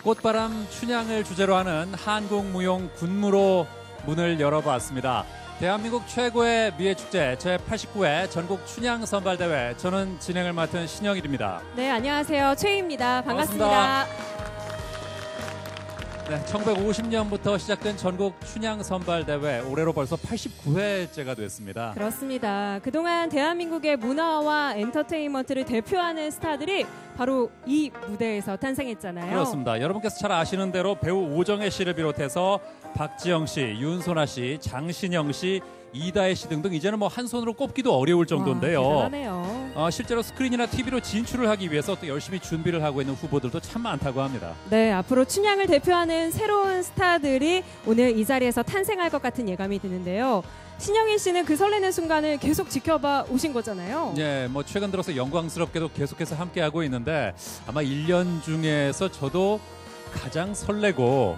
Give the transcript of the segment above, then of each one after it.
꽃바람 춘향을 주제로 하는 한국무용 군무로 문을 열어봤습니다. 대한민국 최고의 미애축제 제89회 전국 춘향 선발대회, 저는 진행을 맡은 신영일입니다. 네, 안녕하세요. 최희입니다. 반갑습니다. 네, 1950년부터 시작된 전국 춘향 선발대회, 올해로 벌써 89회째가 됐습니다. 그렇습니다. 그동안 대한민국의 문화와 엔터테인먼트를 대표하는 스타들이 바로 이 무대에서 탄생했잖아요. 그렇습니다. 여러분께서 잘 아시는 대로 배우 오정혜 씨를 비롯해서 박지영 씨, 윤소나 씨, 장신영 씨, 이다혜 씨 등등 이제는 뭐 한 손으로 꼽기도 어려울 정도인데요. 와, 대단하네요. 실제로 스크린이나 TV로 진출을 하기 위해서 또 열심히 준비를 하고 있는 후보들도 참 많다고 합니다. 네, 앞으로 춘향을 대표하는 새로운 스타들이 오늘 이 자리에서 탄생할 것 같은 예감이 드는데요. 신영일 씨는 그 설레는 순간을 계속 지켜봐 오신 거잖아요. 네, 뭐 최근 들어서 영광스럽게도 계속해서 함께하고 있는데 아마 1년 중에서 저도 가장 설레고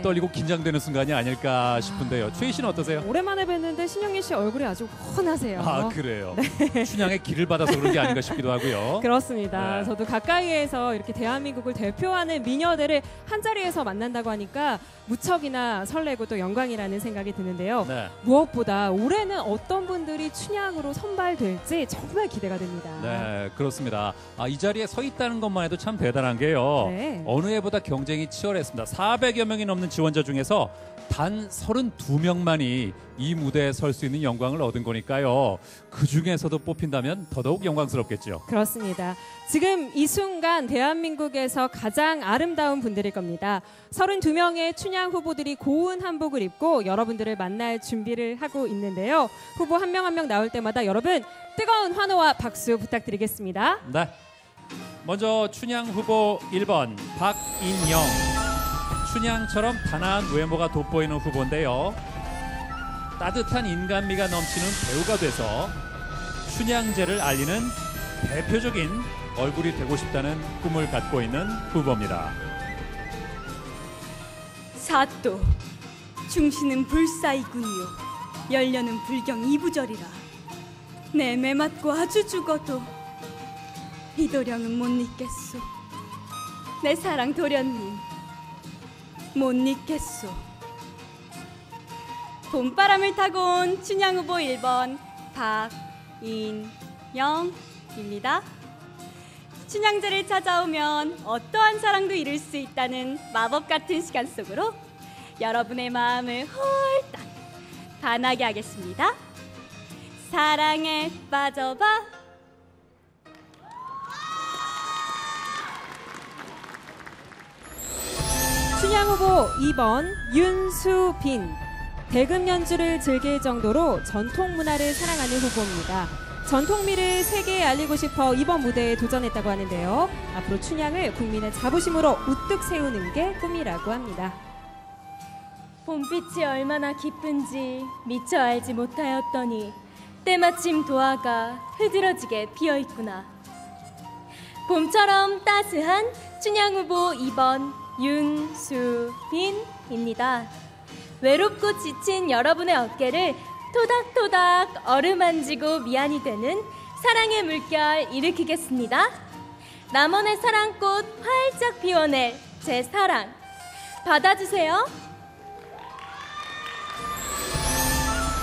떨리고 긴장되는 순간이 아닐까 싶은데요. 최희 씨는 어떠세요? 오랜만에 뵀는데 신영일 씨 얼굴이 아주 훤하세요. 아, 그래요? 네. 춘향의 길을 받아서 그런 게 아닌가 싶기도 하고요. 그렇습니다. 네. 저도 가까이에서 이렇게 대한민국을 대표하는 미녀들을 한자리에서 만난다고 하니까 무척이나 설레고 또 영광이라는 생각이 드는데요. 네. 무엇보다 올해는 어떤 분들이 춘향으로 선발될지 정말 기대가 됩니다. 네, 그렇습니다. 이 자리에 서 있다는 것만 해도 참 대단한 게요. 네. 어느 해보다 경쟁이 치열했습니다. 400여 명이 넘는 지원자 중에서 단 32명만이 이 무대에 설 수 있는 영광을 얻은 거니까요. 그 중에서도 뽑힌다면 더더욱 영광스럽겠죠. 그렇습니다. 지금 이 순간 대한민국에서 가장 아름다운 분들일 겁니다. 32명의 춘향 후보들이 고운 한복을 입고 여러분들을 만날 준비를 하고 있는데요. 후보 한 명 한 명 나올 때마다 여러분 뜨거운 환호와 박수 부탁드리겠습니다. 네. 먼저 춘향 후보 1번 박인영. 춘향처럼 단아한 외모가 돋보이는 후보인데요. 따뜻한 인간미가 넘치는 배우가 돼서 춘향제를 알리는 대표적인 얼굴이 되고 싶다는 꿈을 갖고 있는 후보입니다. 사또 중시는 불사이군요. 열려는 불경 이부절이라. 내 매맞고 아주 죽어도 이 도령은 못 잊겠소. 내 사랑 도련님 못 잊겠소. 봄바람을 타고 온 춘향 후보 1번 박인영입니다. 춘향제를 찾아오면 어떠한 사랑도 이룰 수 있다는 마법 같은 시간 속으로 여러분의 마음을 홀딱 반하게 하겠습니다. 사랑에 빠져봐. 춘향 후보 2번 윤수빈. 대금 연주를 즐길 정도로 전통 문화를 사랑하는 후보입니다. 전통미를 세계에 알리고 싶어 이번 무대에 도전했다고 하는데요. 앞으로 춘향을 국민의 자부심으로 우뚝 세우는 게 꿈이라고 합니다. 봄빛이 얼마나 기쁜지 미처 알지 못하였더니 때마침 도화가 흐드러지게 피어있구나. 봄처럼 따스한 춘향 후보 2번 윤수빈입니다. 외롭고 지친 여러분의 어깨를 토닥토닥 어루만지고 미안이 되는 사랑의 물결 일으키겠습니다. 남원의 사랑꽃 활짝 피워낼 제 사랑 받아주세요.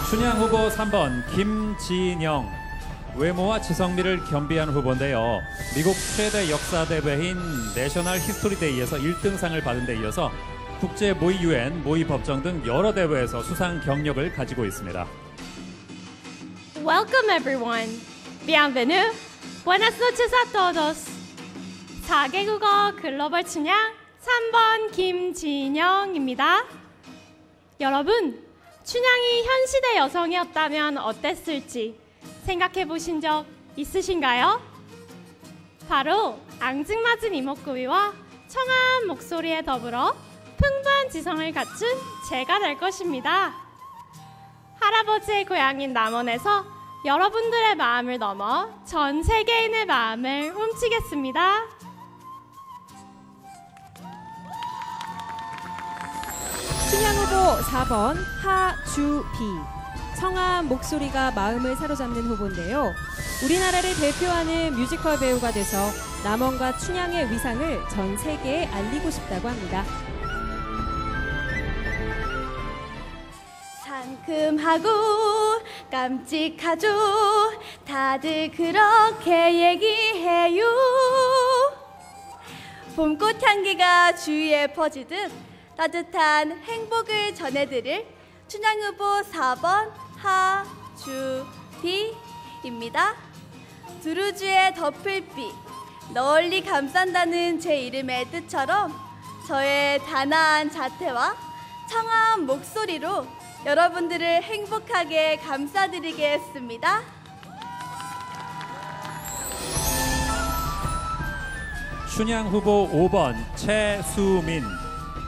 춘향 후보 3번 김진영. 외모와 지성미를 겸비한 후보인데요. 미국 최대 역사 대회인 내셔널 히스토리 데이에서 1등상을 받은 데 이어서 국제 모의 유엔, 모의 법정 등 여러 대회에서 수상 경력을 가지고 있습니다. Welcome everyone. Bienvenue. Buenas noches a todos. 4개국어 글로벌 춘향 3번 김진영입니다. 여러분, 춘향이 현 시대 여성이었다면 어땠을지 생각해 보신 적 있으신가요? 바로 앙증맞은 이목구비와 청아한 목소리에 더불어 풍부한 지성을 갖춘 제가 될 것입니다. 할아버지의 고향인 남원에서 여러분들의 마음을 넘어 전 세계인의 마음을 훔치겠습니다. 춘향 후보 4번 하주비. 청아한 목소리가 마음을 사로잡는 후보인데요. 우리나라를 대표하는 뮤지컬 배우가 돼서 남원과 춘향의 위상을 전 세계에 알리고 싶다고 합니다. 상큼하고 깜찍하죠. 다들 그렇게 얘기해요. 봄꽃 향기가 주위에 퍼지듯 따뜻한 행복을 전해드릴 춘향 후보 4번 하주비입니다. 두루주의 덮을비, 널리 감싼다는 제 이름의 뜻처럼 저의 단아한 자태와 청아한 목소리로 여러분들을 행복하게 감싸드리겠습니다. 춘향 후보 5번 최수민.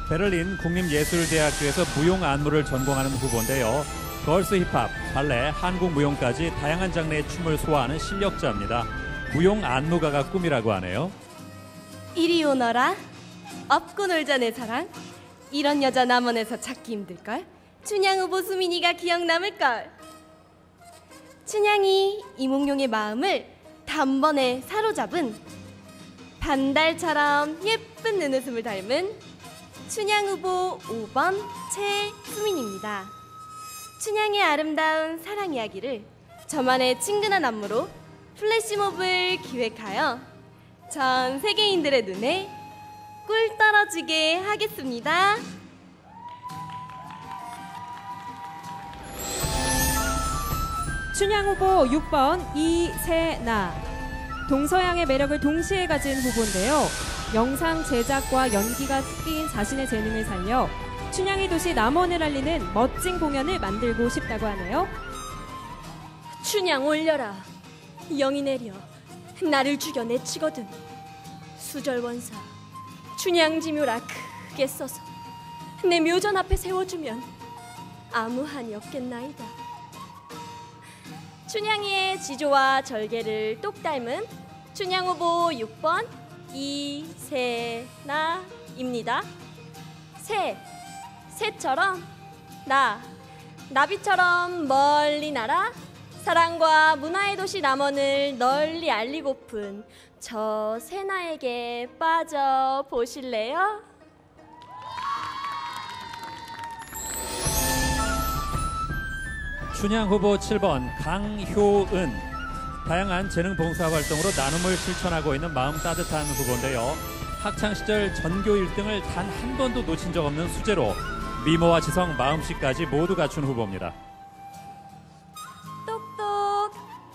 베를린 국립예술대학교에서 무용 안무를 전공하는 후보인데요. 걸스 힙합, 발레, 한국 무용까지 다양한 장르의 춤을 소화하는 실력자입니다. 무용 안무가가 꿈이라고 하네요. 이리 오너라, 업고 놀자 내 사랑. 이런 여자 남원에서 찾기 힘들걸. 춘향 후보 수민이가 기억 남을걸. 춘향이 이몽룡의 마음을 단번에 사로잡은 반달처럼 예쁜 눈웃음을 닮은 춘향 후보 5번 최수민입니다. 춘향의 아름다운 사랑 이야기를 저만의 친근한 안무로 플래시몹을 기획하여 전 세계인들의 눈에 꿀 떨어지게 하겠습니다. 춘향 후보 6번 이세나. 동서양의 매력을 동시에 가진 후보인데요. 영상 제작과 연기가 특기인 자신의 재능을 살려 춘향의 도시 남원을 알리는 멋진 공연을 만들고 싶다고 하네요. 춘향 올려라, 영이 내려 나를 죽여 내치거든. 수절원사 춘향 지묘라 크게 써서 내 묘전 앞에 세워주면 아무 한이 없겠나이다. 춘향이의 지조와 절개를 똑 닮은 춘향 후보 6번 이세나입니다. 새처럼 나비처럼 멀리 날아 사랑과 문화의 도시 남원을 널리 알리고픈 저 세나에게 빠져 보실래요? 춘향 후보 7번 강효은. 다양한 재능 봉사 활동으로 나눔을 실천하고 있는 마음 따뜻한 후보인데요. 학창시절 전교 1등을 단 한 번도 놓친 적 없는 수제로 미모와 지성, 마음씨까지 모두 갖춘 후보입니다.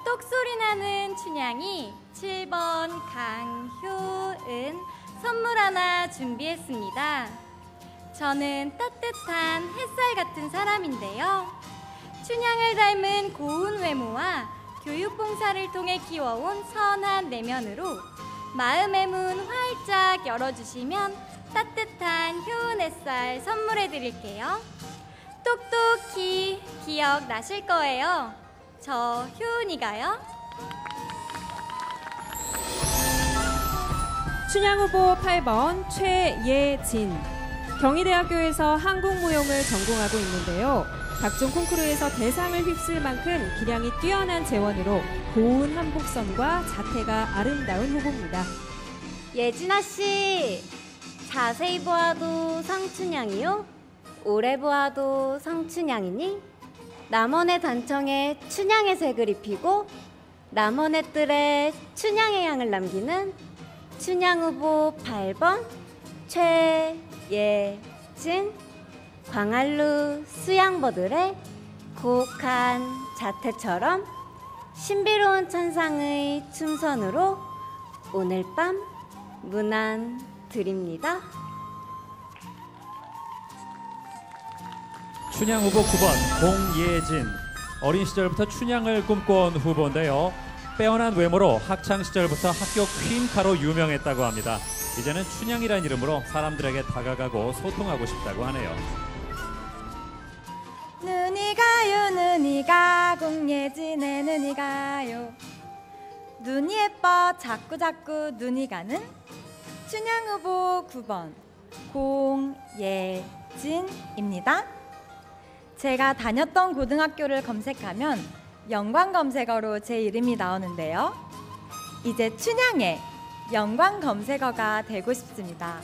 똑소리 나는 춘향이 7번 강효은 선물 하나 준비했습니다. 저는 따뜻한 햇살 같은 사람인데요. 춘향을 닮은 고운 외모와 교육봉사를 통해 키워온 선한 내면으로 마음의 문 활짝 열어주시면 따뜻한 효은 햇살 선물해드릴게요. 똑똑히 기억나실 거예요. 저 효은이가요. 춘향 후보 8번 최예진. 경희대학교에서 한국무용을 전공하고 있는데요. 각종 콩쿠르에서 대상을 휩쓸 만큼 기량이 뛰어난 재원으로 고운 한복선과 자태가 아름다운 후보입니다. 예진아 씨, 자세히 보아도 성춘향이요? 오래 보아도 성춘향이니? 남원의 단청에 춘향의 색을 입히고 남원의 뜰에 춘향의 향을 남기는 춘향 후보 8번 최예진. 광안루 수양버들의 고혹한 자태처럼 신비로운 천상의 춤선으로 오늘 밤 문안 드립니다. 춘향 후보 9번 공예진. 어린 시절부터 춘향을 꿈꿔온 후보인데요. 빼어난 외모로 학창시절부터 학교 퀸카로 유명했다고 합니다. 이제는 춘향이라는 이름으로 사람들에게 다가가고 소통하고 싶다고 하네요. 눈이 가요 눈이 가 공예진의 눈이 가요. 눈이 예뻐 자꾸자꾸 눈이 가는 춘향 후보 9번 공예진입니다. 제가 다녔던 고등학교를 검색하면 연관 검색어로 제 이름이 나오는데요. 이제 춘향의 영광 검색어가 되고 싶습니다.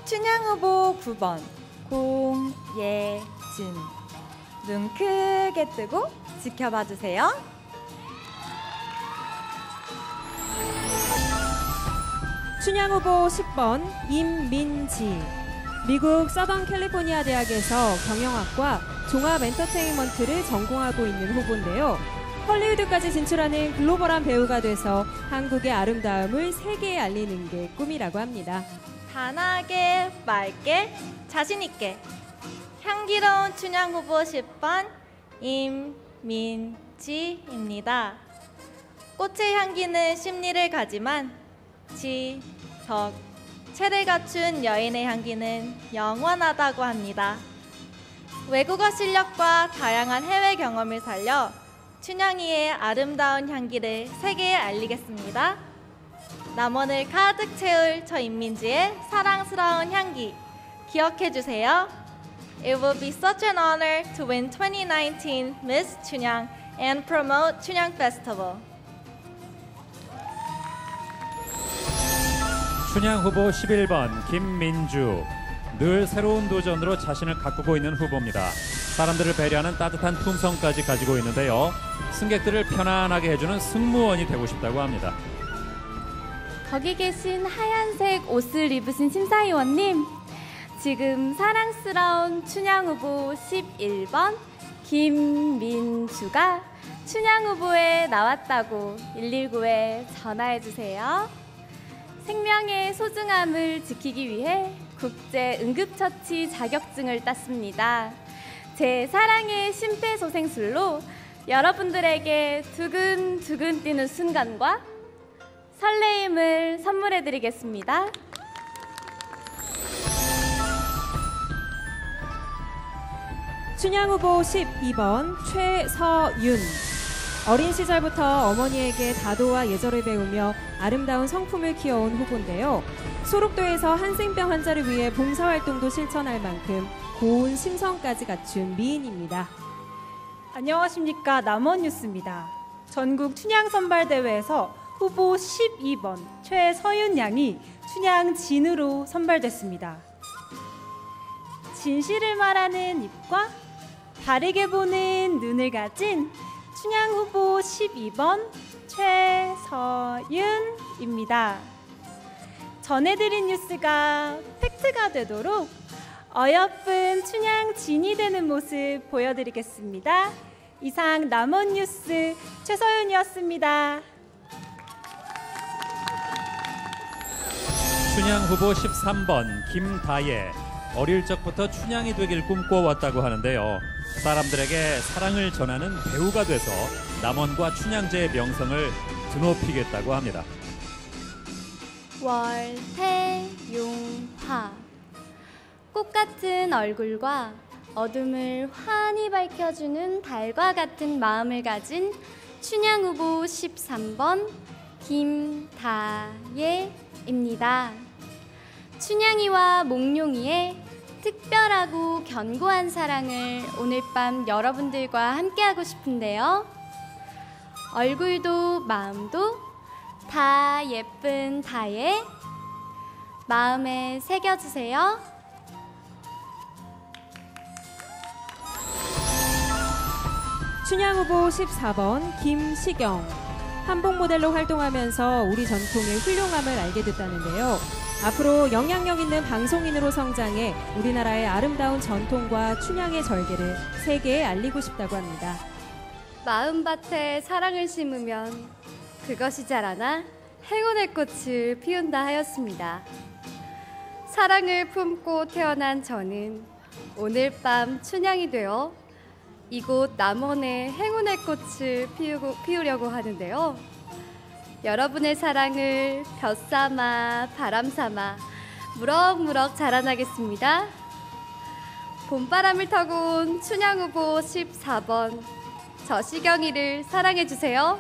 춘향 후보 9번 공예진. 눈 크게 뜨고 지켜봐 주세요. 춘향 후보 10번 임민지. 미국 서던 캘리포니아 대학에서 경영학과 종합 엔터테인먼트를 전공하고 있는 후보인데요. 헐리우드까지 진출하는 글로벌한 배우가 돼서 한국의 아름다움을 세계에 알리는 게 꿈이라고 합니다. 단아하게, 맑게, 자신있게. 향기로운 춘향 후보 10번 임민지입니다. 꽃의 향기는 심리를 가지만 지석, 체를 갖춘 여인의 향기는 영원하다고 합니다. 외국어 실력과 다양한 해외 경험을 살려 춘향이의 아름다운 향기를 세계에 알리겠습니다. 남원을 가득 채울 저 임민지의 사랑스러운 향기 기억해 주세요. It will be such an honor to win 2019 Miss Chunyang and promote Chunyang Festival. 춘향 후보 11번 김민주. 늘 새로운 도전으로 자신을 가꾸고 있는 후보입니다. 사람들을 배려하는 따뜻한 품성까지 가지고 있는데요. 승객들을 편안하게 해주는 승무원이 되고 싶다고 합니다. 거기 계신 하얀색 옷을 입으신 심사위원님, 지금 사랑스러운 춘향 후보 11번 김민주가 춘향 후보에 나왔다고 119에 전화해 주세요. 생명의 소중함을 지키기 위해 국제 응급처치 자격증을 땄습니다. 제 사랑의 심폐소생술로 여러분들에게 두근두근 뛰는 순간과 설레임을 선물해 드리겠습니다. 춘향 후보 12번 최서윤. 어린 시절부터 어머니에게 다도와 예절을 배우며 아름다운 성품을 키워온 후보인데요. 소록도에서 한센병 환자를 위해 봉사활동도 실천할 만큼 고운 심성까지 갖춘 미인입니다. 안녕하십니까. 남원뉴스입니다. 전국 춘향 선발대회에서 후보 12번 최서윤 양이 춘향 진으로 선발됐습니다. 진실을 말하는 입과 바르게 보는 눈을 가진 춘향 후보 12번 최서윤입니다. 전해드린 뉴스가 팩트가 되도록 어여쁜 춘향 진이 되는 모습 보여드리겠습니다. 이상 남원뉴스 최서윤이었습니다. 춘향 후보 13번 김다예. 어릴 적부터 춘향이 되길 꿈꿔왔다고 하는데요. 사람들에게 사랑을 전하는 배우가 돼서 남원과 춘향제의 명성을 드높이겠다고 합니다. 월태용화. 꽃같은 얼굴과 어둠을 환히 밝혀주는 달과 같은 마음을 가진 춘향 후보 13번 김다예입니다. 춘향이와 몽룡이의 특별하고 견고한 사랑을 오늘 밤 여러분들과 함께하고 싶은데요. 얼굴도 마음도 다 예쁜 다예, 마음에 새겨주세요. 춘향 후보 14번 김시경. 한복 모델로 활동하면서 우리 전통의 훌륭함을 알게 됐다는데요. 앞으로 영향력 있는 방송인으로 성장해 우리나라의 아름다운 전통과 춘향의 절개를 세계에 알리고 싶다고 합니다. 마음밭에 사랑을 심으면 그것이 자라나 행운의 꽃을 피운다 하였습니다. 사랑을 품고 태어난 저는 오늘 밤 춘향이 되어 이곳 남원의 행운의 꽃을 피우려고 하는데요. 여러분의 사랑을 볕삼아 바람삼아 무럭무럭 자라나겠습니다. 봄바람을 타고 온 춘향 후보 14번 저시경이를 사랑해주세요.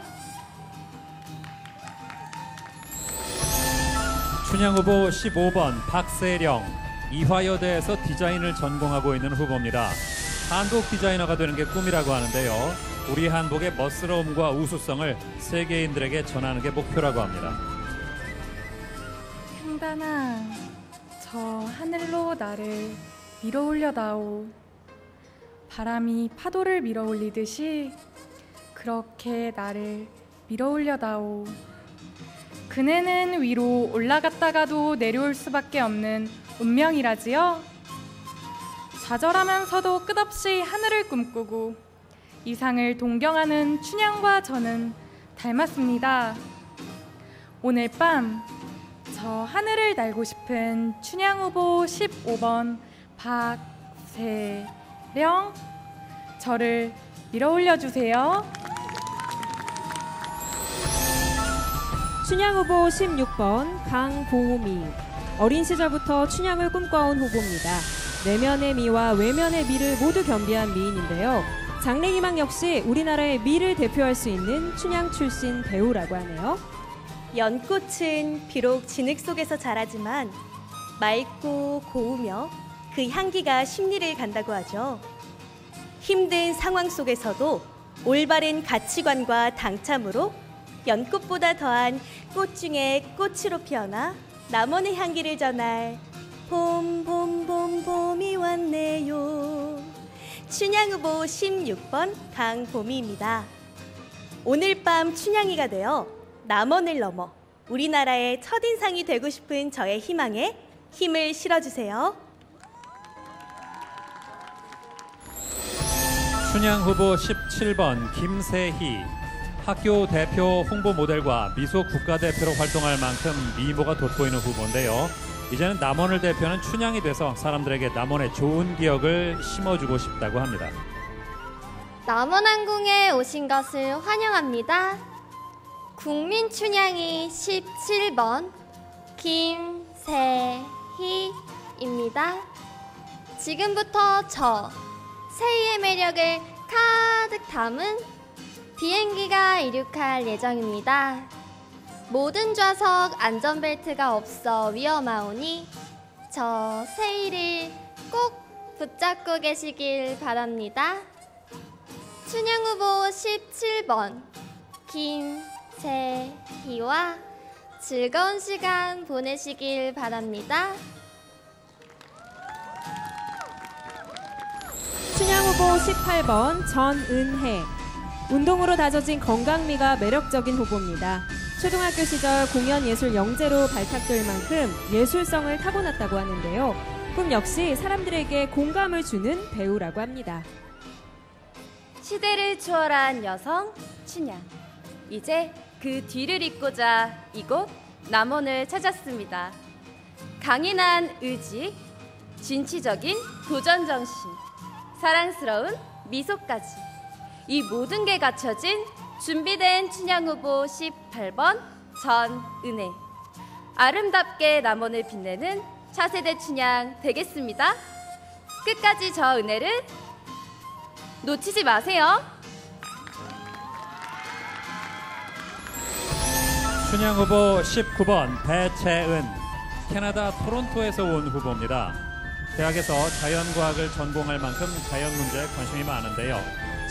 춘향 후보 15번 박세령. 이화여대에서 디자인을 전공하고 있는 후보입니다. 한복 디자이너가 되는 게 꿈이라고 하는데요. 우리 한복의 멋스러움과 우수성을 세계인들에게 전하는 게 목표라고 합니다. 청단아, 저 하늘로 나를 밀어올려다오. 바람이 파도를 밀어올리듯이 그렇게 나를 밀어올려다오. 그네는 위로 올라갔다가도 내려올 수밖에 없는 운명이라지요. 좌절하면서도 끝없이 하늘을 꿈꾸고 이상을 동경하는 춘향과 저는 닮았습니다. 오늘 밤 저 하늘을 날고 싶은 춘향 후보 15번 박세령, 저를 밀어올려 주세요. 춘향 후보 16번 강보미. 어린 시절부터 춘향을 꿈꿔온 후보입니다. 내면의 미와 외면의 미를 모두 겸비한 미인인데요. 장래희망 역시 우리나라의 미를 대표할 수 있는 춘향 출신 배우라고 하네요. 연꽃은 비록 진흙 속에서 자라지만 맑고 고우며 그 향기가 심리를 간다고 하죠. 힘든 상황 속에서도 올바른 가치관과 당참으로 연꽃보다 더한 꽃 중에 꽃으로 피어나 남원의 향기를 전할 봄 봄이 왔네요. 춘향 후보 16번 강보미입니다. 오늘 밤 춘향이가 되어 남원을 넘어 우리나라의 첫인상이 되고 싶은 저의 희망에 힘을 실어주세요. 춘향 후보 17번 김세희. 학교 대표 홍보 모델과 미소 국가대표로 활동할 만큼 미모가 돋보이는 후보인데요. 이제는 남원을 대표하는 춘향이 돼서 사람들에게 남원의 좋은 기억을 심어주고 싶다고 합니다. 남원항공에 오신 것을 환영합니다. 국민 춘향이 17번 김세희입니다. 지금부터 저 세희의 매력을 가득 담은 비행기가 이륙할 예정입니다. 모든 좌석 안전벨트가 없어 위험하오니 저 세희를 꼭 붙잡고 계시길 바랍니다. 춘향 후보 17번 김세희와 즐거운 시간 보내시길 바랍니다. 춘향 후보 18번 전은혜. 운동으로 다져진 건강미가 매력적인 후보입니다. 초등학교 시절 공연예술 영재로 발탁될 만큼 예술성을 타고났다고 하는데요. 꿈 역시 사람들에게 공감을 주는 배우라고 합니다. 시대를 초월한 여성 춘향. 이제 그 뒤를 잇고자 이곳 남원을 찾았습니다. 강인한 의지, 진취적인 도전정신, 사랑스러운 미소까지 이 모든 게 갖춰진 준비된 춘향 후보 18번 전은혜. 아름답게 남원을 빛내는 차세대 춘향 되겠습니다. 끝까지 저 은혜를 놓치지 마세요. 춘향 후보 19번 배채은. 캐나다 토론토에서 온 후보입니다. 대학에서 자연과학을 전공할 만큼 자연 문제에 관심이 많은데요.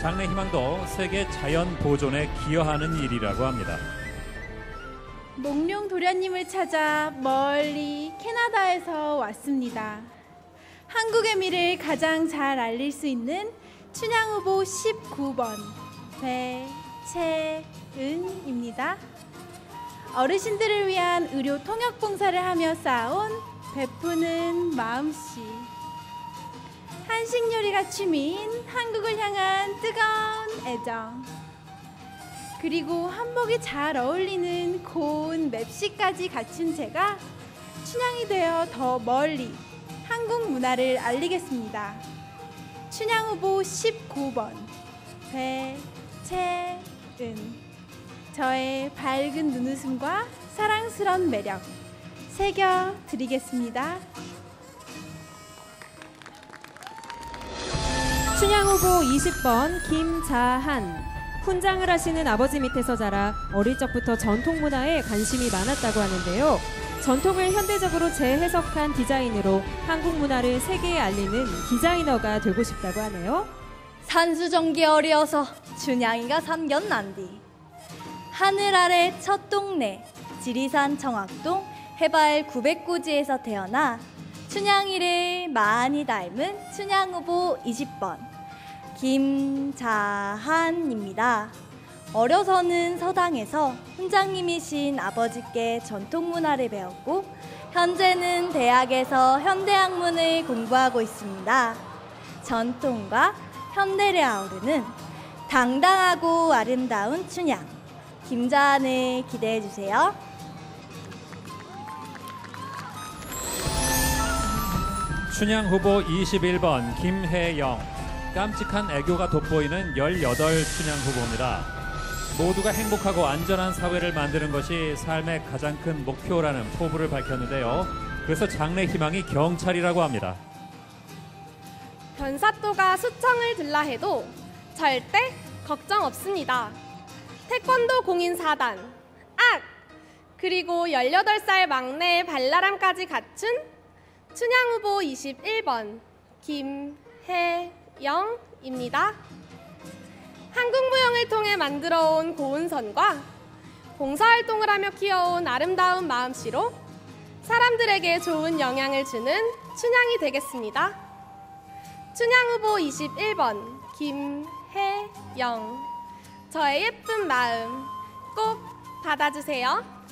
장래 희망도 세계 자연 보존에 기여하는 일이라고 합니다. 몽룡 도련님을 찾아 멀리 캐나다에서 왔습니다. 한국의 미를 가장 잘 알릴 수 있는 춘향 후보 19번 배채은입니다. 어르신들을 위한 의료 통역 봉사를 하며 쌓아온 베푸는 마음씨, 한식 요리가 취미인 한국을 향한 뜨거운 애정, 그리고 한복이 잘 어울리는 고운 맵시까지 갖춘 제가 춘향이 되어 더 멀리 한국 문화를 알리겠습니다. 춘향 후보 19번 배채은. 저의 밝은 눈웃음과 사랑스러운 매력 새겨드리겠습니다. 춘향 후보 20번 김자한. 훈장을 하시는 아버지 밑에서 자라 어릴 적부터 전통 문화에 관심이 많았다고 하는데요. 전통을 현대적으로 재해석한 디자인으로 한국 문화를 세계에 알리는 디자이너가 되고 싶다고 하네요. 산수정기 어리어서 춘향이가 삼겼난디. 하늘 아래 첫 동네 지리산 청학동 해발 900고지에서 태어나 춘향이를 많이 닮은 춘향 후보 20번 김자한입니다. 어려서는 서당에서 훈장님이신 아버지께 전통문화를 배웠고 현재는 대학에서 현대학문을 공부하고 있습니다. 전통과 현대를 아우르는 당당하고 아름다운 춘향 김자한을 기대해주세요. 춘향 후보 21번 김혜영. 깜찍한 애교가 돋보이는 18 춘향 후보입니다. 모두가 행복하고 안전한 사회를 만드는 것이 삶의 가장 큰 목표라는 포부를 밝혔는데요. 그래서 장래 희망이 경찰이라고 합니다. 변사또가 수청을 들라 해도 절대 걱정 없습니다. 태권도 공인 4단 그리고 18살 막내 발랄함까지 갖춘 춘향 후보 21번 김혜영입니다. 한국무용을 통해 만들어온 고운선과 봉사활동을 하며 키워온 아름다운 마음씨로 사람들에게 좋은 영향을 주는 춘향이 되겠습니다. 춘향 후보 21번 김혜영, 저의 예쁜 마음 꼭 받아주세요.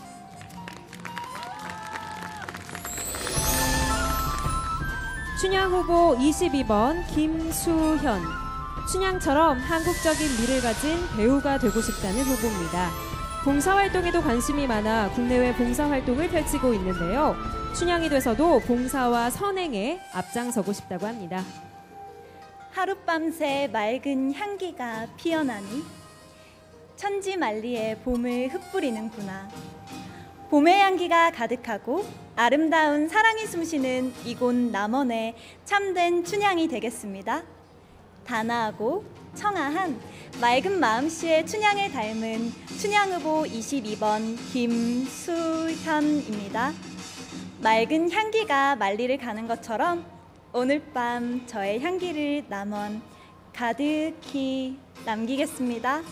춘향 후보 22번 김수현. 춘향처럼 한국적인 미를 가진 배우가 되고 싶다는 후보입니다. 봉사활동에도 관심이 많아 국내외 봉사활동을 펼치고 있는데요. 춘향이 돼서도 봉사와 선행에 앞장서고 싶다고 합니다. 하룻밤새 맑은 향기가 피어나니 천지만리에 봄을 흩뿌리는구나. 봄의 향기가 가득하고 아름다운 사랑이 숨쉬는 이곳 남원의 참된 춘향이 되겠습니다. 단아하고 청아한 맑은 마음씨의 춘향을 닮은 춘향 후보 22번 김수현입니다. 맑은 향기가 만리를 가는 것처럼 오늘 밤 저의 향기를 남원 가득히 남기겠습니다.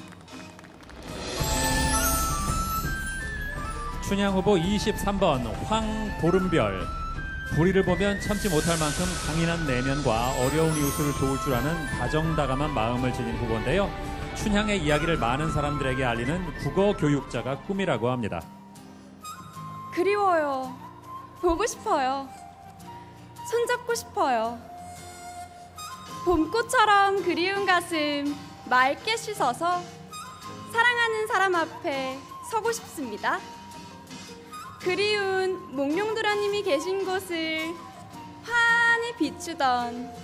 춘향 후보 23번 황보름별. 불의를 보면 참지 못할 만큼 강인한 내면과 어려운 이웃을 도울 줄 아는 다정다감한 마음을 지닌 후보인데요. 춘향의 이야기를 많은 사람들에게 알리는 국어 교육자가 꿈이라고 합니다. 그리워요. 보고 싶어요. 손잡고 싶어요. 봄꽃처럼 그리운 가슴 맑게 씻어서 사랑하는 사람 앞에 서고 싶습니다. 그리운 몽룡도련님이 계신 곳을 환히 비추던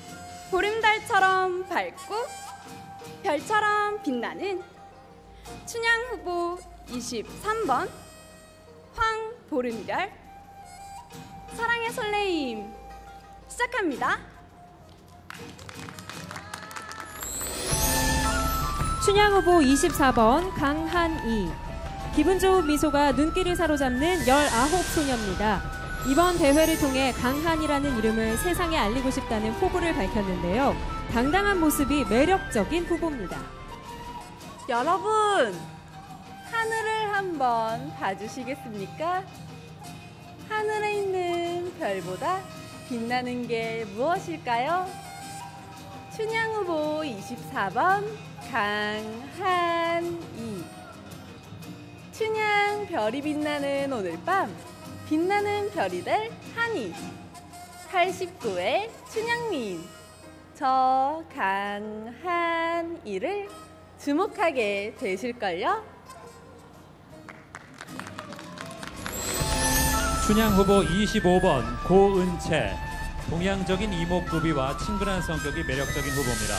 보름달처럼 밝고 별처럼 빛나는 춘향 후보 23번 황보름별. 사랑의 설레임 시작합니다. 춘향 후보 24번 강한이. 기분 좋은 미소가 눈길을 사로잡는 19소녀입니다. 이번 대회를 통해 강한이라는 이름을 세상에 알리고 싶다는 포부를 밝혔는데요. 당당한 모습이 매력적인 후보입니다. 여러분, 하늘을 한번 봐주시겠습니까? 하늘에 있는 별보다 빛나는 게 무엇일까요? 춘향 후보 24번 강한이. 춘향 별이 빛나는 오늘 밤 빛나는 별이 될 한이. 89의 춘향미인 저 강한이를 주목하게 되실걸요? 춘향 후보 25번 고은채. 동양적인 이목구비와 친근한 성격이 매력적인 후보입니다.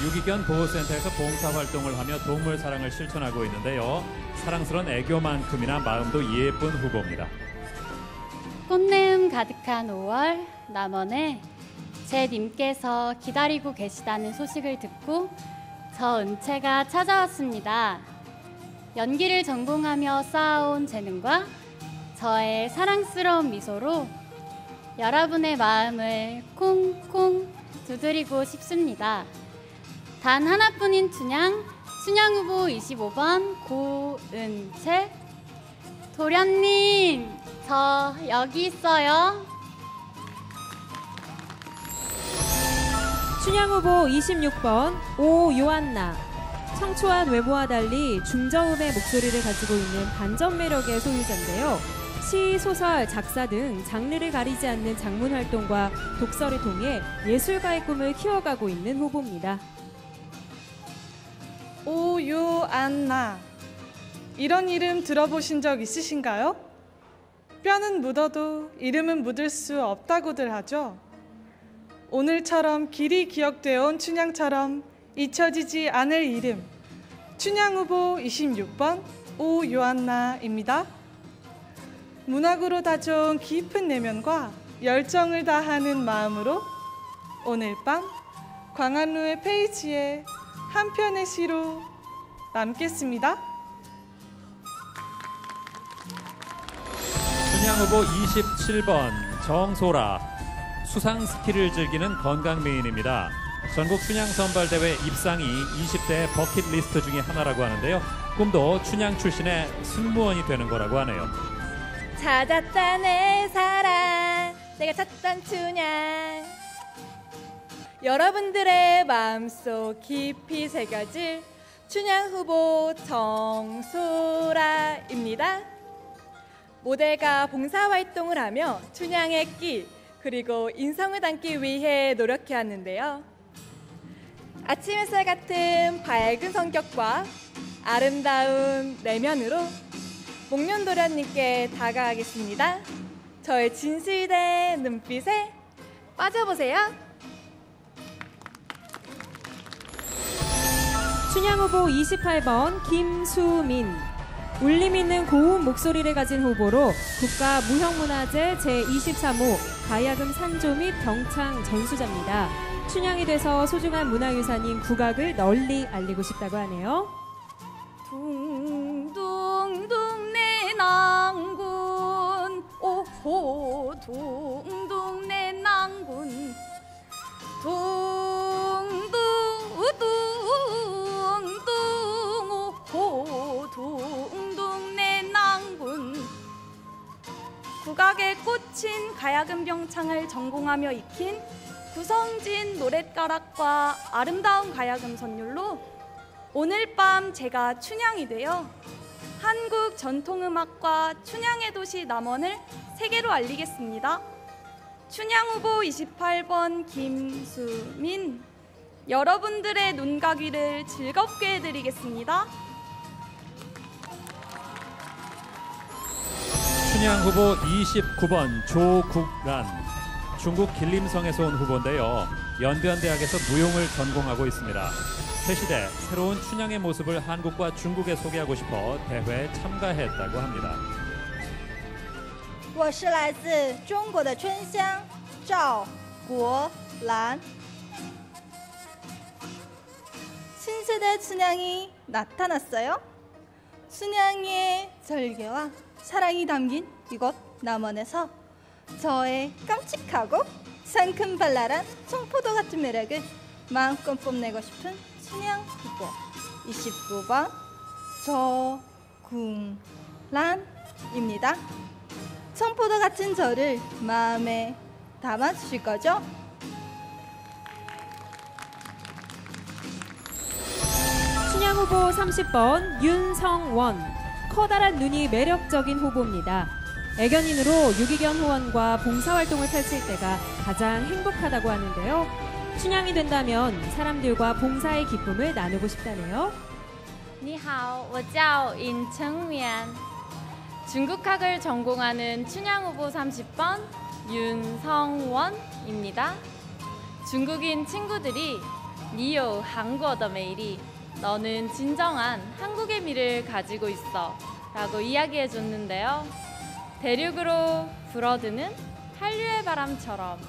유기견 보호센터에서 봉사활동을 하며 동물 사랑을 실천하고 있는데요. 사랑스러운 애교만큼이나 마음도 예쁜 후보입니다. 꽃내음 가득한 5월 남원에 제 님께서 기다리고 계시다는 소식을 듣고 저 은채가 찾아왔습니다. 연기를 전공하며 쌓아온 재능과 저의 사랑스러운 미소로 여러분의 마음을 콩콩 두드리고 싶습니다. 단 하나뿐인 춘향 후보 25번 고은채. 도련님, 저 여기 있어요. 춘향 후보 26번 오요한나. 청초한 외모와 달리 중저음의 목소리를 가지고 있는 반전 매력의 소유자인데요. 시, 소설, 작사 등 장르를 가리지 않는 장문 활동과 독서를 통해 예술가의 꿈을 키워가고 있는 후보입니다. 오요안나. 이런 이름 들어보신 적 있으신가요? 뼈는 묻어도 이름은 묻을 수 없다고들 하죠. 오늘처럼 길이 기억되어 온 춘향처럼 잊혀지지 않을 이름, 춘향 후보 26번 오요한나입니다. 문학으로 다져온 깊은 내면과 열정을 다하는 마음으로 오늘 밤 광안루의 페이지에 한 편의 시로 남겠습니다. 춘향 후보 27번 정소라. 수상 스키를 즐기는 건강미인입니다. 전국 춘향 선발대회 입상이 20대 버킷리스트 중에 하나라고 하는데요. 꿈도 춘향 출신의 승무원이 되는 거라고 하네요. 찾았다 내 사랑, 내가 찾던 춘향. 여러분들의 마음속 깊이 새겨질 춘향 후보 정소라입니다. 모델과 봉사활동을 하며 춘향의 끼 그리고 인성을 담기 위해 노력해왔는데요. 아침 햇살 같은 밝은 성격과 아름다운 내면으로 목련도련님께 다가가겠습니다. 저의 진실된 눈빛에 빠져보세요. 춘향 후보 28번 김수민. 울림 있는 고운 목소리를 가진 후보로 국가무형문화재 제23호 가야금 산조 및 병창 전수자입니다. 춘향이 돼서 소중한 문화유산인 국악을 널리 알리고 싶다고 하네요. 둥둥둥 내 낭군, 오호 둥둥 내 낭군, 둥둥둥둥 오호 둥둥 내 낭군. 국악에 꽂힌 가야금 병창을 전공하며 익힌 구성진 노랫가락과 아름다운 가야금 선율로 오늘 밤 제가 춘향이 되어 한국 전통음악과 춘향의 도시 남원을 세계로 알리겠습니다. 춘향 후보 28번 김수민. 여러분들의 눈과 귀를 즐겁게 해드리겠습니다. 춘향 후보 29번 조국란. 중국 길림성에서 온 후보인데요. 연변대학에서 무용을 전공하고 있습니다. 새시대 새로운 춘향의 모습을 한국과 중국에 소개하고 싶어 대회에 참가했다고 합니다. 我是来自中国的春香赵国兰. 신세대 춘향이 나타났어요. 춘향의 절개와 사랑이 담긴 이곳 남원에서 저의 깜찍하고 상큼발랄한 청포도 같은 매력을 마음껏 뽐내고 싶은 춘향 후보 29번 저궁란입니다. 청포도 같은 저를 마음에 담아주실 거죠? 춘향 후보 30번 윤성원. 커다란 눈이 매력적인 후보입니다. 애견인으로 유기견 후원과 봉사활동을 펼칠 때가 가장 행복하다고 하는데요. 춘향이 된다면 사람들과 봉사의 기쁨을 나누고 싶다네요. 你好，我叫尹成元. 중국학을 전공하는 춘향 후보 30번 윤성원입니다. 중국인 친구들이 你有韩国的美丽, 너는 진정한 한국의 미를 가지고 있어 라고 이야기해 줬는데요. 대륙으로 불어드는 한류의 바람처럼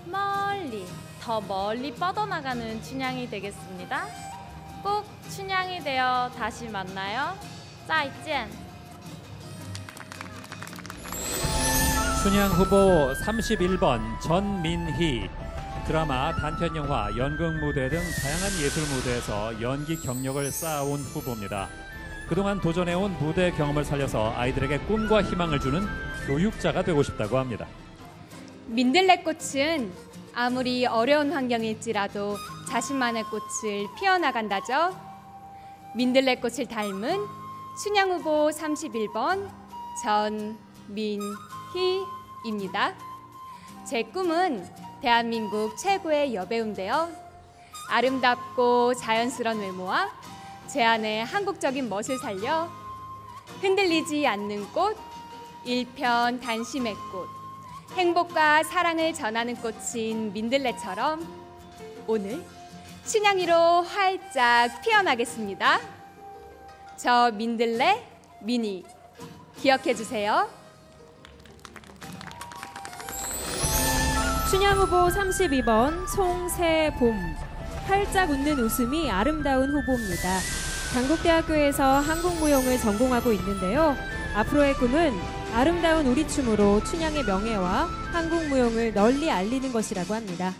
멀리, 더 멀리 뻗어나가는 춘향이 되겠습니다. 꼭 춘향이 되어 다시 만나요. 再见. 춘향 후보 31번 전민희. 드라마, 단편영화, 연극무대 등 다양한 예술무대에서 연기 경력을 쌓아온 후보입니다. 그동안 도전해온 무대 경험을 살려서 아이들에게 꿈과 희망을 주는 교육자가 되고 싶다고 합니다. 민들레꽃은 아무리 어려운 환경일지라도 자신만의 꽃을 피워나간다죠. 민들레꽃을 닮은 춘향 후보 31번 전민희입니다. 제 꿈은 대한민국 최고의 여배우인데요. 아름답고 자연스러운 외모와 제 안의 한국적인 멋을 살려 흔들리지 않는 꽃, 일편단심의 꽃, 행복과 사랑을 전하는 꽃인 민들레처럼 오늘 춘향이로 활짝 피어나겠습니다. 저 민들레 미니 기억해 주세요. 춘향 후보 32번 송세봄. 활짝 웃는 웃음이 아름다운 후보입니다. 당국대학교에서 한국무용을 전공하고 있는데요. 앞으로의 꿈은 아름다운 우리춤으로 춘향의 명예와 한국무용을 널리 알리는 것이라고 합니다.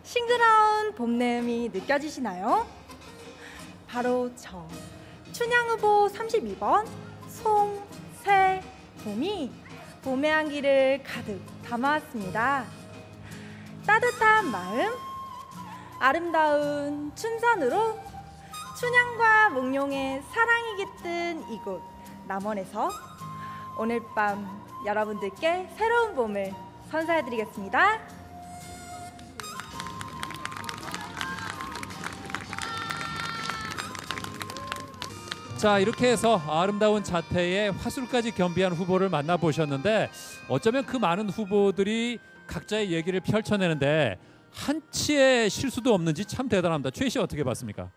싱그러운 봄내음이 느껴지시나요? 바로 저 춘향 후보 32번 송세봄이 봄의 향기를 가득 담아왔습니다. 따뜻한 마음, 아름다운 춘선으로 춘향과 몽룡의 사랑이 깃든 이곳 남원에서 오늘 밤 여러분들께 새로운 봄을 선사해드리겠습니다. 자, 이렇게 해서 아름다운 자태의 화술까지 겸비한 후보를 만나보셨는데 어쩌면 그 많은 후보들이 각자의 얘기를 펼쳐내는데 한치의 실수도 없는지 참 대단합니다. 최희 씨 어떻게 봤습니까?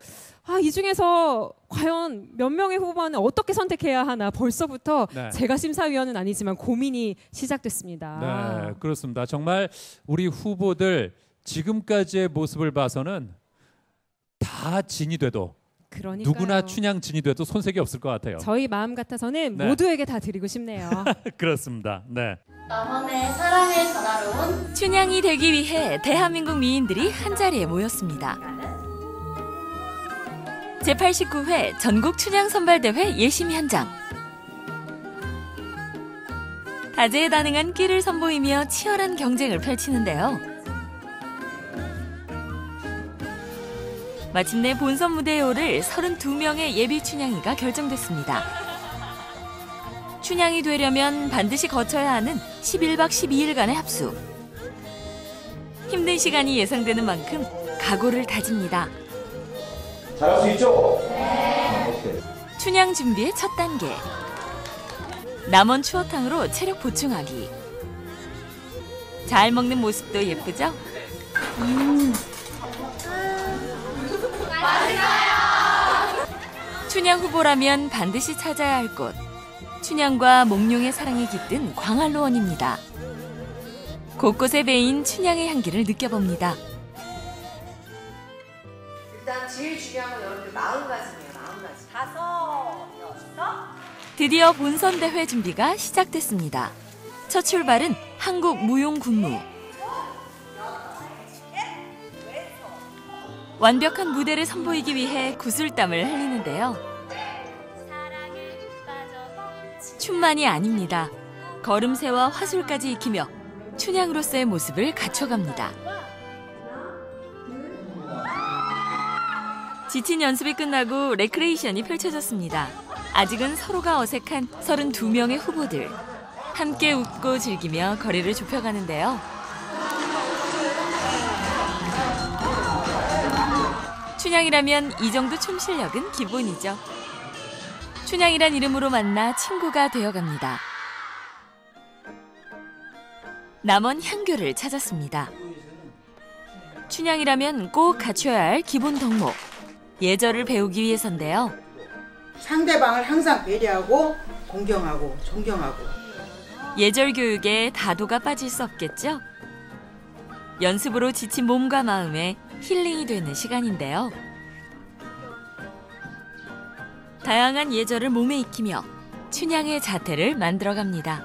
이 중에서 과연 몇 명의 후보는 어떻게 선택해야 하나 벌써부터 네. 제가 심사위원은 아니지만 고민이 시작됐습니다. 네, 그렇습니다. 정말 우리 후보들 지금까지의 모습을 봐서는 다 진이 돼도 그러니까요. 누구나 춘향 진이 돼도 손색이 없을 것 같아요. 저희 마음 같아서는 네. 모두에게 다 드리고 싶네요. 그렇습니다. 네. 남원의 사랑을 전하러 온 춘향이 되기 위해 대한민국 미인들이 한자리에 모였습니다. 제89회 전국 춘향 선발대회 예심 현장. 다재다능한 끼를 선보이며 치열한 경쟁을 펼치는데요. 마침내 본선 무대에 오를 32명의 예비 춘향이가 결정됐습니다. 춘향이 되려면 반드시 거쳐야 하는 11박 12일간의 합숙. 힘든 시간이 예상되는 만큼 각오를 다집니다. 잘할 수 있죠? 네. 춘향 준비의 첫 단계. 남원 추어탕으로 체력 보충하기. 잘 먹는 모습도 예쁘죠? 춘향 후보라면 반드시 찾아야 할 곳. 춘향과 몽룡의 사랑이 깃든 광활로원입니다. 곳곳에 배인 춘향의 향기를 느껴봅니다. 일단 제일 중요한 건 여러분들 마음가짐이에요. 마음가짐. 5, 6. 드디어 본선 대회 준비가 시작됐습니다. 첫 출발은 한국 무용군무. 완벽한 무대를 선보이기 위해 구슬땀을 흘리는데요. 춤만이 아닙니다. 걸음새와 화술까지 익히며 춘향으로서의 모습을 갖춰갑니다. 지친 연습이 끝나고 레크레이션이 펼쳐졌습니다. 아직은 서로가 어색한 32명의 후보들. 함께 웃고 즐기며 거리를 좁혀가는데요. 춘향이라면 이 정도 춤 실력은 기본이죠. 춘향이란 이름으로 만나 친구가 되어갑니다. 남원 향교를 찾았습니다. 춘향이라면 꼭 갖춰야 할 기본 덕목. 예절을 배우기 위해서인데요. 상대방을 항상 배려하고 공경하고 존경하고. 예절 교육에 다도가 빠질 수 없겠죠? 연습으로 지친 몸과 마음에 힐링이 되는 시간인데요. 다양한 예절을 몸에 익히며 춘향의 자태를 만들어갑니다.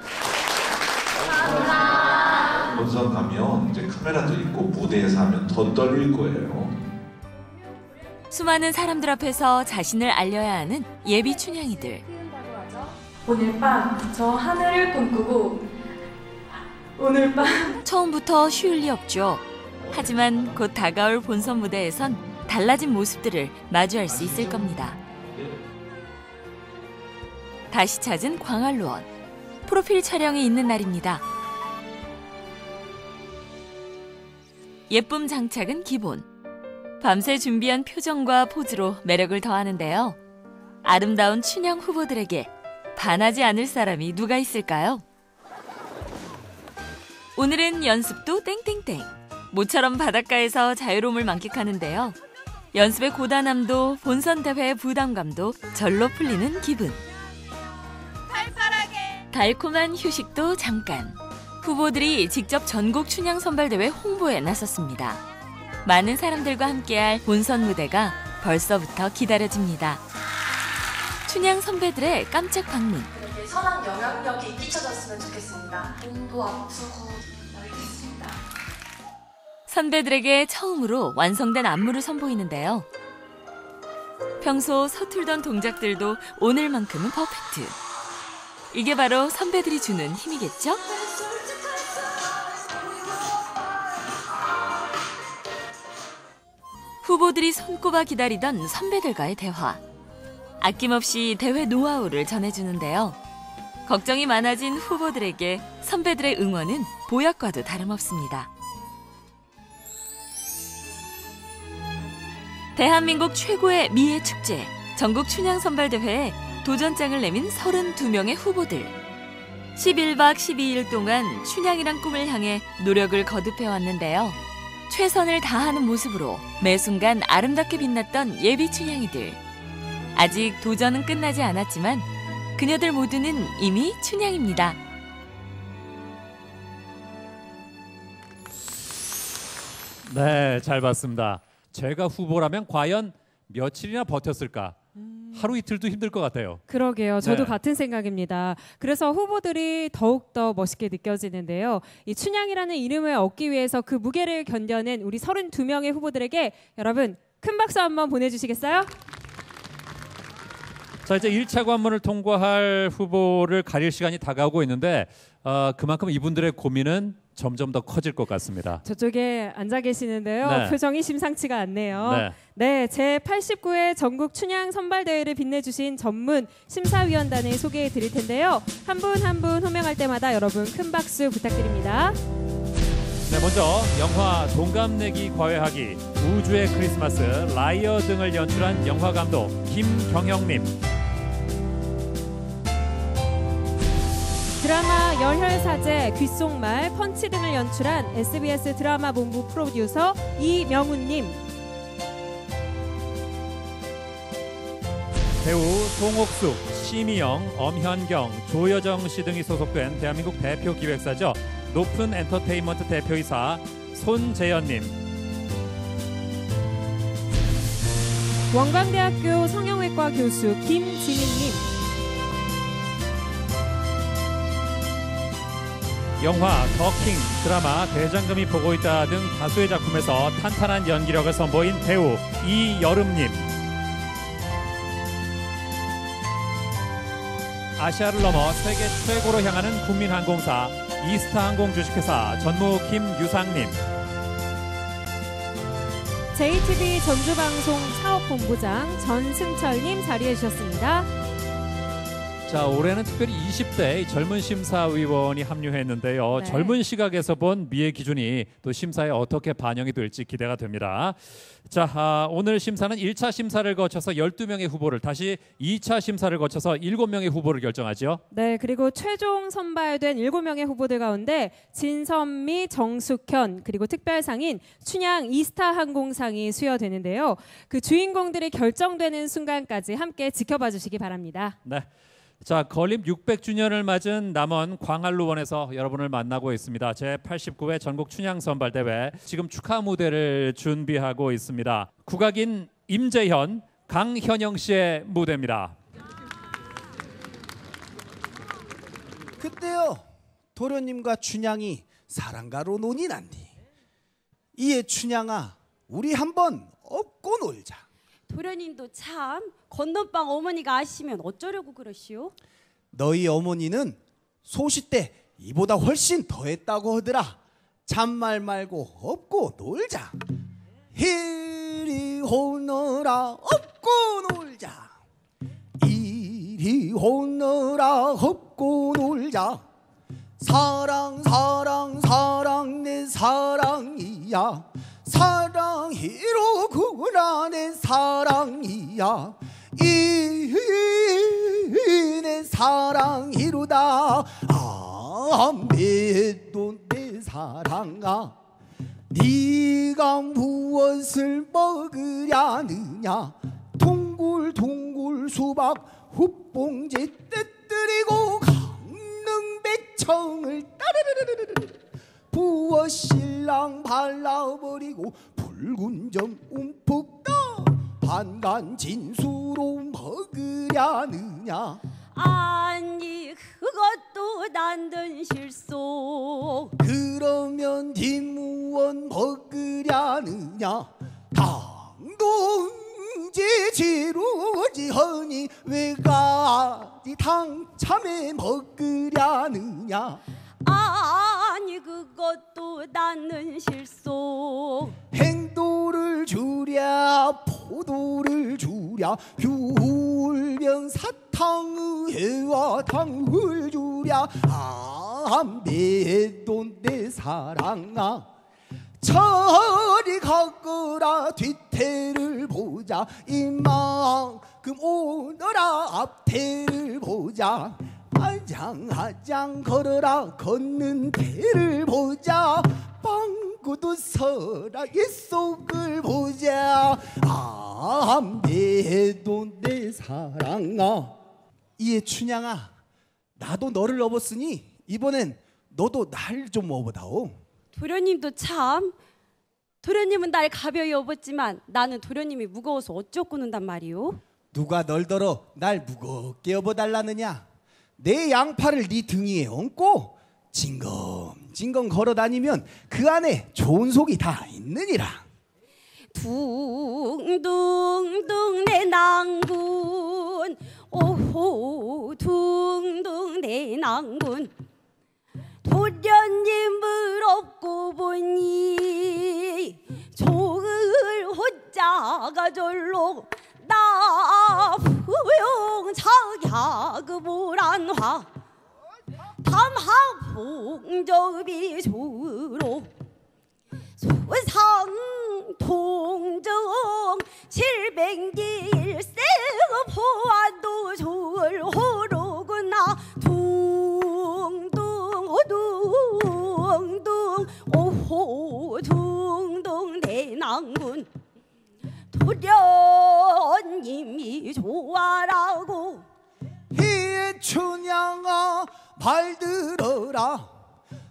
본선 가면 이제 카메라도 있고 무대에서 하면 더 떨릴 거예요. 수많은 사람들 앞에서 자신을 알려야 하는 예비 춘향이들. 오늘 밤 저 하늘을 꿈꾸고 오늘 밤 처음부터 쉬울 리 없죠. 하지만 곧 다가올 본선 무대에선 달라진 모습들을 마주할 수 있을 겁니다. 다시 찾은 광활로원. 프로필 촬영이 있는 날입니다. 예쁨 장착은 기본. 밤새 준비한 표정과 포즈로 매력을 더하는데요. 아름다운 춘향 후보들에게 반하지 않을 사람이 누가 있을까요? 오늘은 연습도 땡땡땡. 모처럼 바닷가에서 자유로움을 만끽하는데요. 연습의 고단함도 본선 대회의 부담감도 절로 풀리는 기분. 달콤한 휴식도 잠깐. 후보들이 직접 전국 춘향 선발대회 홍보에 나섰습니다. 많은 사람들과 함께할 본선 무대가 벌써부터 기다려집니다. 춘향 선배들의 깜짝 방문. 선한 영향력이 끼쳐졌으면 좋겠습니다. 몸도 아프고 알겠습니다. 선배들에게 처음으로 완성된 안무를 선보이는데요. 평소 서툴던 동작들도 오늘만큼은 퍼펙트. 이게 바로 선배들이 주는 힘이겠죠? 후보들이 손꼽아 기다리던 선배들과의 대화. 아낌없이 대회 노하우를 전해주는데요. 걱정이 많아진 후보들에게 선배들의 응원은 보약과도 다름없습니다. 대한민국 최고의 미의 축제, 전국 춘향 선발대회에 도전장을 내민 32명의 후보들. 11박 12일 동안 춘향이란 꿈을 향해 노력을 거듭해왔는데요. 최선을 다하는 모습으로 매 순간 아름답게 빛났던 예비 춘향이들. 아직 도전은 끝나지 않았지만 그녀들 모두는 이미 춘향입니다. 네, 잘 봤습니다. 제가 후보라면 과연 며칠이나 버텼을까? 하루 이틀도 힘들 것 같아요. 그러게요. 저도 네. 같은 생각입니다. 그래서 후보들이 더욱더 멋있게 느껴지는데요. 이 춘향이라는 이름을 얻기 위해서 그 무게를 견뎌낸 우리 32명의 후보들에게 여러분 큰 박수 한번 보내주시겠어요? 자, 이제 1차 관문을 통과할 후보를 가릴 시간이 다가오고 있는데 그만큼 이분들의 고민은 점점 더 커질 것 같습니다. 저쪽에 앉아 계시는데요. 네. 표정이 심상치가 않네요. 네, 제89회 전국 춘향 선발대회를 빛내주신 전문 심사위원단을 소개해 드릴 텐데요. 한 분 한 분 호명할 때마다 여러분 큰 박수 부탁드립니다. 네, 먼저 영화 동갑내기 과외하기, 우주의 크리스마스, 라이어 등을 연출한 영화감독 김경영님. 드라마 열혈사제, 귓속말, 펀치 등을 연출한 SBS 드라마 본부 프로듀서 이명훈님. 배우 송옥숙, 심희영, 엄현경, 조여정 씨 등이 소속된 대한민국 대표 기획사죠. 높은 엔터테인먼트 대표이사 손재현님. 원광대학교 성형외과 교수 김지민님. 영화 더킹, 드라마 대장금이 보고 있다 등 다수의 작품에서 탄탄한 연기력을 선보인 배우 이여름님. 아시아를 넘어 세계 최고로 향하는 국민항공사 이스타항공 주식회사 전무 김유상님. JTB 전주방송 사업본부장 전승철님 자리해 주셨습니다. 자, 올해는 특별히 20대 젊은 심사위원이 합류했는데요. 네. 젊은 시각에서 본 미의 기준이 또 심사에 어떻게 반영이 될지 기대가 됩니다. 자, 오늘 심사는 1차 심사를 거쳐서 12명의 후보를, 다시 2차 심사를 거쳐서 7명의 후보를 결정하죠. 네, 그리고 최종 선발된 7명의 후보들 가운데 진선미, 정숙현, 그리고 특별상인 춘향 이스타 항공상이 수여되는데요. 그 주인공들이 결정되는 순간까지 함께 지켜봐 주시기 바랍니다. 네. 자, 건립 600주년을 맞은 남원 광활로원에서 여러분을 만나고 있습니다. 제89회 전국 춘향 선발대회, 지금 축하 무대를 준비하고 있습니다. 국악인 임재현, 강현영 씨의 무대입니다. 그때요, 도련님과 춘향이 사랑가로 논이 난디, 이에 춘향아 우리 한번 업고 놀자. 도련님도 참 건넌방 어머니가 아시면 어쩌려고 그러시오? 너희 어머니는 소시 때 이보다 훨씬 더했다고 하더라. 잔말 말고 업고 놀자. 이리 오너라 업고 놀자. 이리 오너라 업고 놀자. 사랑 사랑 사랑 내 사랑이야. 사랑이로구나 내 사랑이야. 이 내 사랑이로다. 아메도 내 사랑아. 네가 무엇을 먹으려느냐. 동글동글 수박 훗봉지 떼뜨리고 강릉백청을 따르르르르르 부어 신랑 발라버리고 붉은 점 움푹 떠 반간 진수로 먹으려느냐. 아니 그것도 난든 실속. 그러면 뒷무원 먹으려느냐. 당동지 지루지 허니 왜가지 당참에 먹으려느냐. 아니 그것도 나는 실속. 행도를 주랴 포도를 주랴 귤병 사탕의 해와 당을 주랴. 안돼도 내 사랑아. 저리 가거라 뒤태를 보자. 이만큼 오너라 앞태를 보자. 아장아장 걸어라 걷는 태를 보자. 빵구도 서라 옛속을 보자. 안돼도 내 사랑아. 이에 춘향아, 나도 너를 업었으니 이번엔 너도 날 좀 업어다오. 도련님도 참. 도련님은 날 가벼이 업었지만 나는 도련님이 무거워서 어쩌고 는단 말이오? 누가 널더러 날 무겁게 업어달라느냐. 내 양팔을 네 등 위에 얹고 징검징검 걸어다니면 그 안에 좋은 속이 다 있느니라. 둥둥둥 내 낭군 오호 둥둥 내 낭군. 도련님을 업고 보니 종을 호자가 절로 나 후용자야급을안화 담합봉접이 주로 소상통정 700일 세포안도 좋을 호로구나. 둥둥 오둥둥 오호 둥둥 대낭군. 도련님이 좋아라고. 이 춘향아 말 들어라.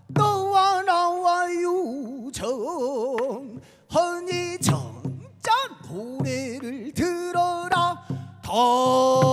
너와 나와 유정 허니 정자 노래를 들어라. 더